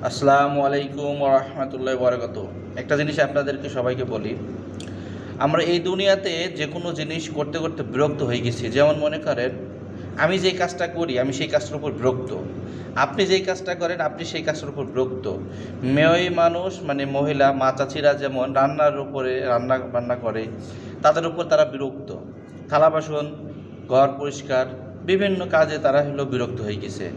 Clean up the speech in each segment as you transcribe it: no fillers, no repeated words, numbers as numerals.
আসসালামু আলাইকুম ওয়া রাহমাতুল্লাহি ওয়া বারাকাতুহু। একটা জিনিস আপনাদেরকে সবাইকে বলি, আমরা এই দুনিয়াতে যে কোনো জিনিস করতে করতে বিরক্ত হয়ে গেছি। যেমন মনে করেন, আমি যেই কাজটা করি আমি সেই কাজটার উপর বিরক্ত, আপনি যেই কাজটা করেন আপনি সেই কাজটার উপর বিরক্ত। মেয়ে মানুষ মানে মহিলা মা চাচিরা যেমন রান্নার উপরে রান্না বান্না করে, তাদের উপর তারা বিরক্ত। থালা বাসন, ঘর পরিষ্কার, বিভিন্ন কাজে তারা বিরক্ত হয়ে গেছে।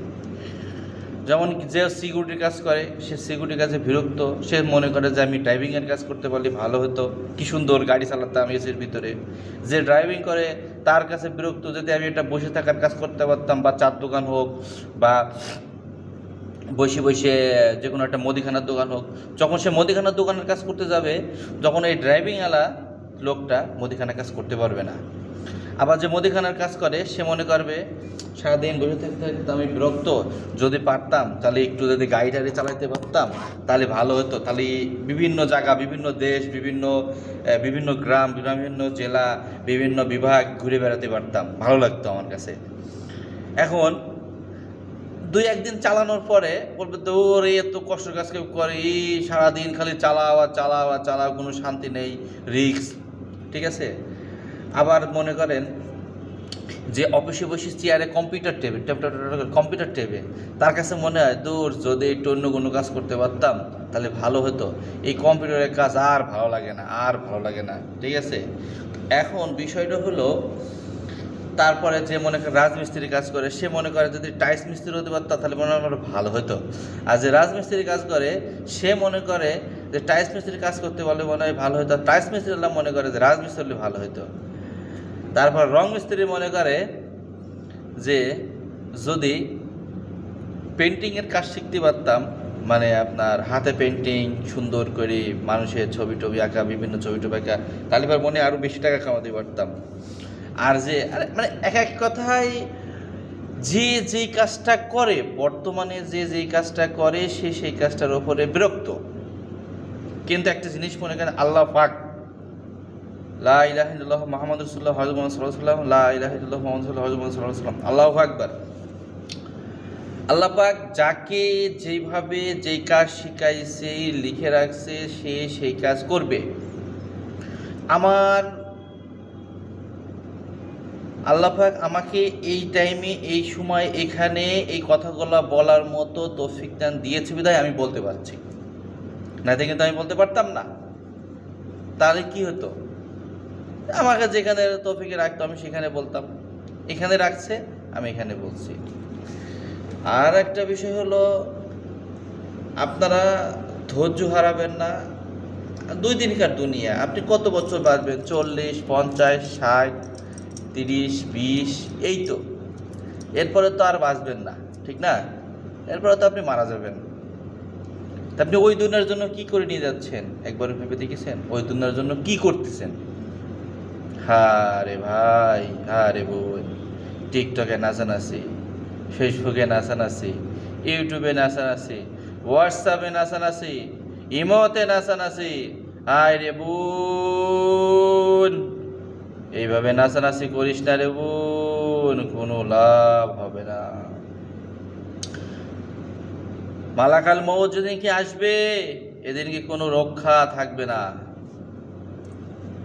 যেমন যে সিকিউরিটির কাজ করে, সে সিকিউরিটির কাজে বিরক্ত। সে মনে করে যে আমি ড্রাইভিংয়ের কাজ করতে পারলে ভালো হতো, কী সুন্দর গাড়ি চালাতাম এসির ভিতরে। যে ড্রাইভিং করে তার কাছে বিরক্ত, যদি আমি একটা বসে থাকার কাজ করতে পারতাম, বা চার দোকান হোক, বা বসে বসে যে কোনো একটা মুদিখানার দোকান হোক। যখন সে মুদিখানার দোকানের কাজ করতে যাবে, যখন এই ড্রাইভিংওয়ালা লোকটা মুদিখানার কাজ করতে পারবে না। আবার যে মুদিখানার কাজ করে সে মনে করবে সারাদিন বসে থাকতে থাকতে আমি বিরক্ত, যদি পারতাম তাহলে একটু যদি গাড়ি টাড়ি চালাতে পারতাম তাহলে ভালো হতো, তাহলে বিভিন্ন জায়গা, বিভিন্ন দেশ, বিভিন্ন গ্রাম, বিভিন্ন জেলা, বিভিন্ন বিভাগ ঘুরে বেড়াতে পারতাম, ভালো লাগতো আমার কাছে। এখন দুই একদিন চালানোর পরে বলবে তো ওরে এত কষ্টের কাজ কেউ করে, সারাদিন খালি চালাও আর চালাও আর চালাও, কোনো শান্তি নেই, রিস্ক। ঠিক আছে। আবার মনে করেন যে অফিসে বসে চেয়ারে কম্পিউটার টেবে তার কাছে মনে হয় দূর, যদি একটু অন্য কোনো কাজ করতে পারতাম তাহলে ভালো হতো, এই কম্পিউটারের কাজ আর ভালো লাগে না, আর ভালো লাগে না। ঠিক আছে। এখন বিষয়টা হলো, তারপরে যে মনে করে রাজমিস্ত্রির কাজ করে সে মনে করে যদি টাইলস মিস্ত্রি হতে পারতাম তাহলে মনে হয় আমার ভালো হতো। আর যে রাজমিস্ত্রির কাজ করে সে মনে করে যে টাইলস মিস্ত্রির কাজ করতে পারলে মনে হয় ভালো হতো, টাইলস মিস্ত্রিরা মনে করে যে রাজমিস্ত্রি হলে ভালো হতো। তারপর রং মিস্ত্রি মনে করে যে যদি পেন্টিংয়ের কাজ শিখতে পারতাম, মানে আপনার হাতে পেন্টিং সুন্দর করে মানুষের ছবি টবি আঁকা, বিভিন্ন ছবি টবি আঁকা, তাহলে এবার মনে আরও বেশি টাকা কামাতে পারতাম। আর যে মানে এক এক কথায় যে যেই কাজটা করে, বর্তমানে যে যেই কাজটা করে সে সেই কাজটার ওপরে বিরক্ত। কিন্তু একটা জিনিস মনে করেন, আল্লাহ পাক লা ইলাহা ইল্লাল্লাহ মুহাম্মাদুর রাসূলুল্লাহ হযরত মুহাম্মদ সাল্লাল্লাহু আলাইহি ওয়াসাল্লাম, লা ইলাহা ইল্লাল্লাহ মুহাম্মাদুর রাসূলুল্লাহ হযরত মুহাম্মদ সাল্লাল্লাহু আলাইহি ওয়াসাল্লাম, আল্লাহু আকবার। আল্লাহ পাক যাকে যেইভাবে যেই কাজ শিখাইছে, লিখে রাখছে, সে সেই কাজ করবে। আমার আল্লাহ পাক আমাকে এই টাইমে, এই সময়, এখানে এই কথাগুলো বলার মতো তৌফিক দান দিয়েছে বিধায় আমি বলতে পারছি, না তো কিন্তু আমি বলতে পারতাম না। তাহলে কি হতো, আমাকে যেখানে তৌফিকে রাখতো আমি সেখানে বলতাম, এখানে রাখছে আমি এখানে বলছি। আর একটা বিষয় হলো, আপনারা ধৈর্য হারাবেন না। 2 দিনকার দুনিয়া, আপনি কত বছর বাঁচবেন? 40, 50, 60, 30, 20, এই তো। এরপরে তো আর বাঁচবেন না, ঠিক না? এরপরে তো আপনি মারা যাবেন। তা আপনি ওই দুনিয়ার জন্য কি করে নিয়ে যাচ্ছেন একবার ভেবে দেখেছেন? ওই দুনিয়ার জন্য কি করতেছেন? হ্যাঁ রে ভাই, হ্যাঁ রে বোন, টিকটকে নাচানাচি, ফেসবুকে নাচানাচি, ইউটিউবে নাচানাচি, হোয়াটসঅ্যাপে নাচানাচি, ইমোতে নাচানাচি। হায় রে বোন, এইভাবে নাচানাচি করিস না রে বোন, কোনো লাভ হবে না। মালাকাল মউত যেদিনকে আসবে, এদিনকে কোনো রক্ষা থাকবে না,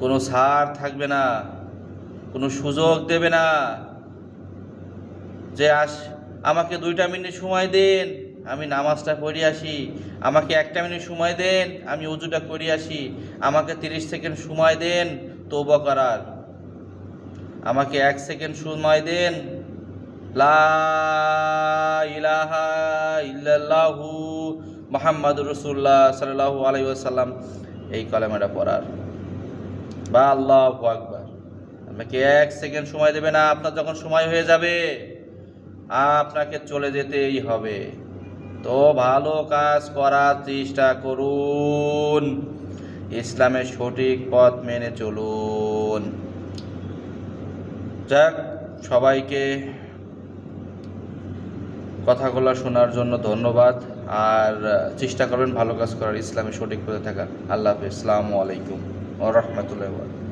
কোনো ছাড় থাকবে না, কোনো সুযোগ দেবে না যে আমাকে 2টা মিনিট সময় দেন, আমি নামাজটা পড়ে আসি, আমাকে 1টা মিনিট সময় দেন, আমি উজুটা করে আসি, আমাকে 30 সেকেন্ড সময় দেন তওবা করার, আমাকে 1 সেকেন্ড সময় দেন লা ইলাহা ইল্লাল্লাহু মুহাম্মাদুর রাসূলুল্লাহ সাল্লাল্লাহু আলাইহি ওয়াসাল্লাম এই কালেমাটা পড়ার, বা আল্লাহু আকবার। আমাকে 1 সেকেন্ড সময় দেবে না। আপনার যখন সময় হয়ে যাবে আপনাকে চলে যেতেই হবে। তো ভালো কাজ করার চেষ্টা করুন, ইসলামের সঠিক পথ মেনে চলুন। যাক, সবাইকে কথাগুলো শোনার জন্য ধন্যবাদ। আর চেষ্টা করবেন ভালো কাজ করার, ইসলামের সঠিক পথে থাকার। আল্লাহ হাফেজ। আসসালামু আলাইকুম ওয়া রাহমাতুল্লাহি ওয়া বারাকাতুহু।